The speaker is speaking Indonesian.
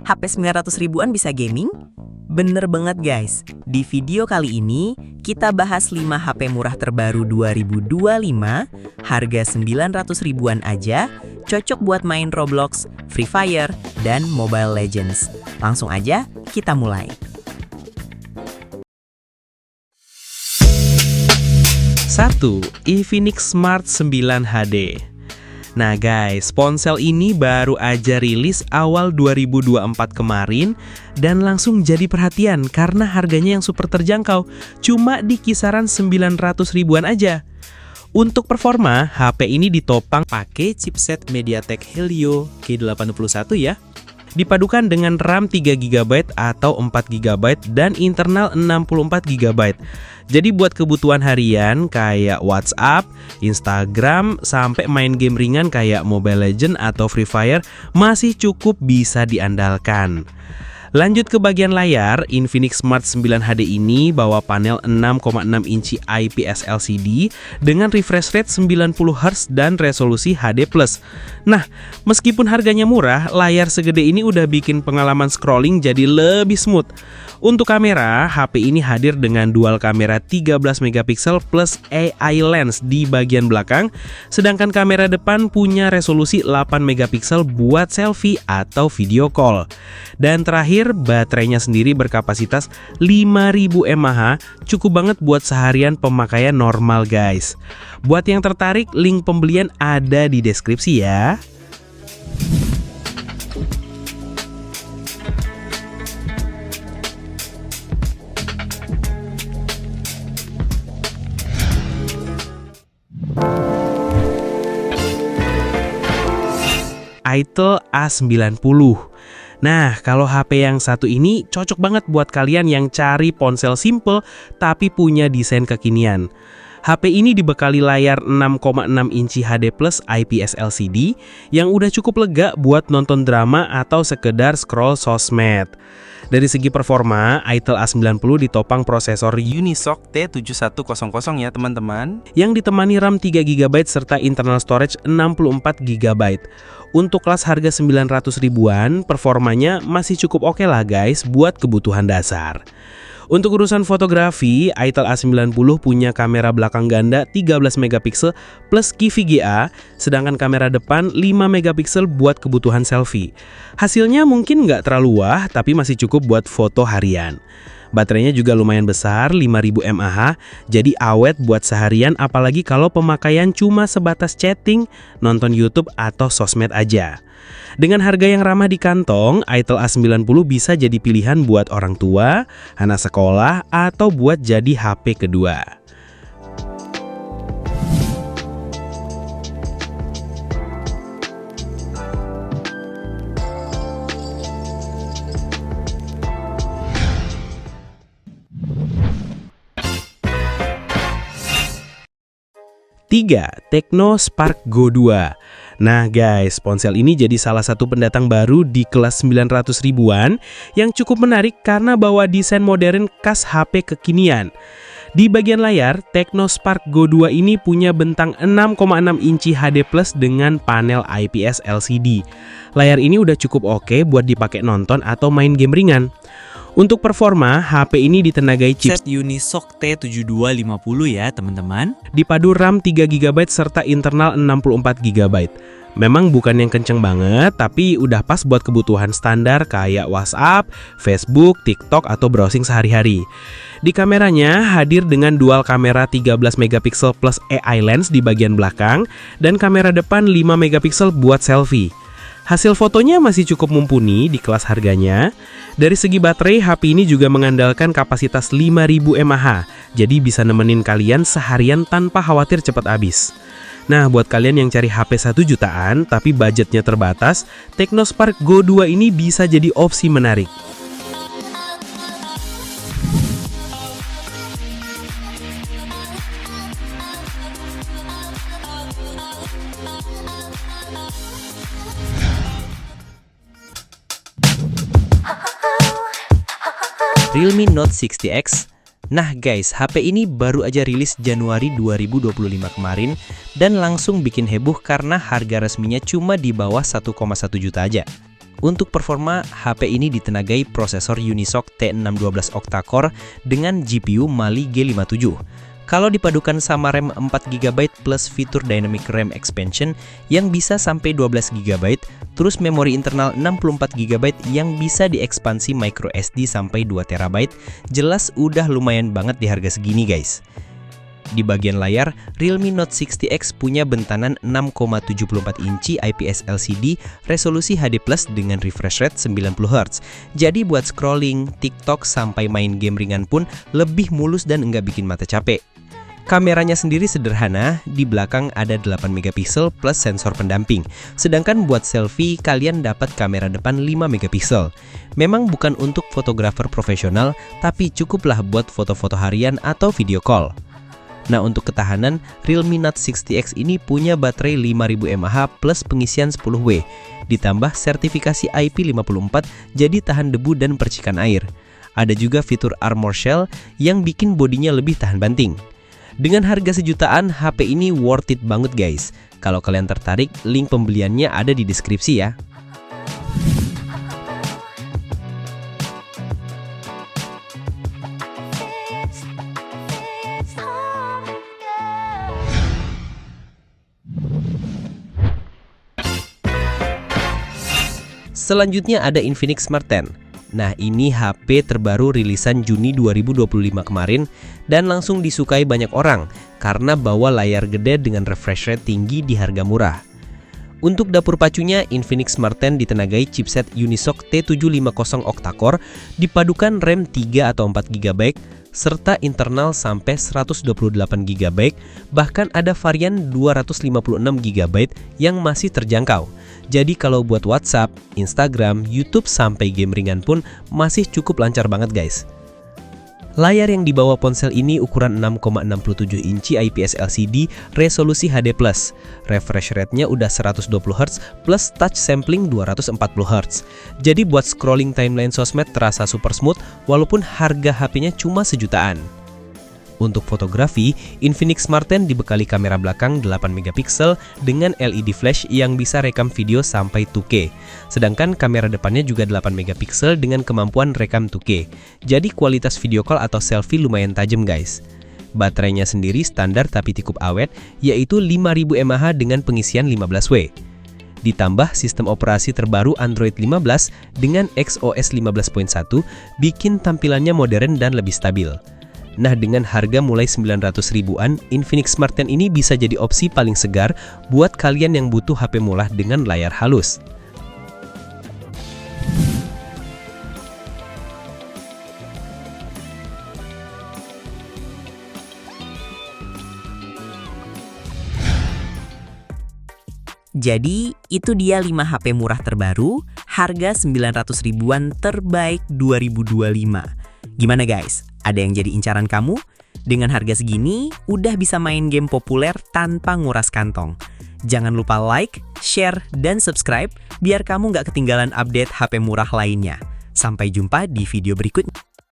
HP 900 ribuan bisa gaming? Bener banget guys, di video kali ini kita bahas 5 HP murah terbaru 2025, harga 900 ribuan aja, cocok buat main Roblox, Free Fire, dan Mobile Legends. Langsung aja kita mulai. 1. Infinix Smart 9 HD. Nah guys, ponsel ini baru aja rilis awal 2024 kemarin dan langsung jadi perhatian karena harganya yang super terjangkau, cuma di kisaran 900 ribuan aja. Untuk performa, HP ini ditopang pakai chipset MediaTek Helio K81 ya. Dipadukan dengan RAM 3GB atau 4GB dan internal 64GB. Jadi buat kebutuhan harian kayak WhatsApp, Instagram, sampai main game ringan kayak Mobile Legends atau Free Fire masih cukup bisa diandalkan. Lanjut ke bagian layar, Infinix Smart 9 HD ini bawa panel 6,6 inci IPS LCD dengan refresh rate 90Hz dan resolusi HD+. Nah, meskipun harganya murah, layar segede ini udah bikin pengalaman scrolling jadi lebih smooth. Untuk kamera, HP ini hadir dengan dual kamera 13MP plus AI lens di bagian belakang, sedangkan kamera depan punya resolusi 8MP buat selfie atau video call. Dan terakhir, baterainya sendiri berkapasitas 5000 mAh, cukup banget buat seharian pemakaian normal guys. Buat yang tertarik, link pembelian ada di deskripsi ya. Itel A90. Nah, kalau HP yang satu ini cocok banget buat kalian yang cari ponsel simple tapi punya desain kekinian. HP ini dibekali layar 6,6 inci HD plus IPS LCD yang udah cukup lega buat nonton drama atau sekedar scroll sosmed. Dari segi performa, Itel A90 ditopang prosesor Unisoc T7100 ya teman-teman, yang ditemani RAM 3GB serta internal storage 64GB. Untuk kelas harga 900 ribuan, performanya masih cukup oke lah guys buat kebutuhan dasar. Untuk urusan fotografi, Itel A90 punya kamera belakang ganda 13MP plus key VGA, sedangkan kamera depan 5MP buat kebutuhan selfie. Hasilnya mungkin nggak terlalu wah, tapi masih cukup buat foto harian. Baterainya juga lumayan besar, 5000 mAh, jadi awet buat seharian apalagi kalau pemakaian cuma sebatas chatting, nonton YouTube atau sosmed aja. Dengan harga yang ramah di kantong, Itel A90 bisa jadi pilihan buat orang tua, anak sekolah, atau buat jadi HP kedua. Tiga, Tecno Spark Go 2. Nah guys, ponsel ini jadi salah satu pendatang baru di kelas 900 ribuan yang cukup menarik karena bawa desain modern khas HP kekinian. Di bagian layar, Tecno Spark Go 2 ini punya bentang 6,6 inci HD plus dengan panel IPS LCD. Layar ini udah cukup oke buat dipakai nonton atau main game ringan. Untuk performa, HP ini ditenagai chipset Unisoc T7250 ya teman-teman. Dipadu RAM 3GB serta internal 64GB. Memang bukan yang kenceng banget, tapi udah pas buat kebutuhan standar kayak WhatsApp, Facebook, TikTok, atau browsing sehari-hari. Di kameranya hadir dengan dual kamera 13MP plus AI lens di bagian belakang dan kamera depan 5MP buat selfie. Hasil fotonya masih cukup mumpuni di kelas harganya. Dari segi baterai, HP ini juga mengandalkan kapasitas 5000 mAh, jadi bisa nemenin kalian seharian tanpa khawatir cepat habis. Nah, buat kalian yang cari HP 1 jutaan tapi budgetnya terbatas, Tecno Spark Go 2 ini bisa jadi opsi menarik. Realme Note 60X. Nah guys, HP ini baru aja rilis Januari 2025 kemarin dan langsung bikin heboh karena harga resminya cuma di bawah 1,1 juta aja. Untuk performa, HP ini ditenagai prosesor Unisoc T612 octa-core dengan GPU Mali G57. Kalau dipadukan sama RAM 4GB plus fitur Dynamic RAM Expansion yang bisa sampai 12GB, terus memori internal 64GB yang bisa diekspansi microSD sampai 2TB, jelas udah lumayan banget di harga segini guys. Di bagian layar, Realme Note 60X punya bentanan 6,74 inci IPS LCD resolusi HD+ dengan refresh rate 90Hz. Jadi buat scrolling, TikTok sampai main game ringan pun lebih mulus dan nggak bikin mata capek. Kameranya sendiri sederhana, di belakang ada 8MP plus sensor pendamping. Sedangkan buat selfie, kalian dapat kamera depan 5MP. Memang bukan untuk fotografer profesional, tapi cukuplah buat foto-foto harian atau video call. Nah, untuk ketahanan, Realme Note 60X ini punya baterai 5000 mAh plus pengisian 10W, ditambah sertifikasi IP54 jadi tahan debu dan percikan air. Ada juga fitur Armor Shell yang bikin bodinya lebih tahan banting. Dengan harga sejutaan, HP ini worth it banget guys. Kalau kalian tertarik, link pembeliannya ada di deskripsi ya. Selanjutnya ada Infinix Smart 10. Nah, ini HP terbaru rilisan Juni 2025 kemarin dan langsung disukai banyak orang karena bawa layar gede dengan refresh rate tinggi di harga murah. Untuk dapur pacunya, Infinix Smart 10 ditenagai chipset Unisoc T750 octa-core dipadukan RAM 3 atau 4GB serta internal sampai 128GB, bahkan ada varian 256GB yang masih terjangkau. Jadi kalau buat WhatsApp, Instagram, YouTube sampai game ringan pun masih cukup lancar banget guys. Layar yang dibawa ponsel ini ukuran 6,67 inci IPS LCD resolusi HD+. Refresh rate-nya udah 120Hz plus touch sampling 240Hz. Jadi buat scrolling timeline sosmed terasa super smooth walaupun harga HP-nya cuma sejutaan. Untuk fotografi, Infinix Smart 10 dibekali kamera belakang 8MP dengan LED flash yang bisa rekam video sampai 2K. Sedangkan kamera depannya juga 8MP dengan kemampuan rekam 2K. Jadi kualitas video call atau selfie lumayan tajam guys. Baterainya sendiri standar tapi cukup awet, yaitu 5000 mAh dengan pengisian 15W. Ditambah sistem operasi terbaru Android 15 dengan XOS 15.1 bikin tampilannya modern dan lebih stabil. Nah, dengan harga mulai 900 ribuan, Infinix Smart 10 ini bisa jadi opsi paling segar buat kalian yang butuh HP murah dengan layar halus. Jadi, itu dia 5 HP murah terbaru, harga 900 ribuan terbaik 2025. Gimana guys? Ada yang jadi incaran kamu? Dengan harga segini, udah bisa main game populer tanpa nguras kantong. Jangan lupa like, share, dan subscribe biar kamu nggak ketinggalan update HP murah lainnya. Sampai jumpa di video berikutnya.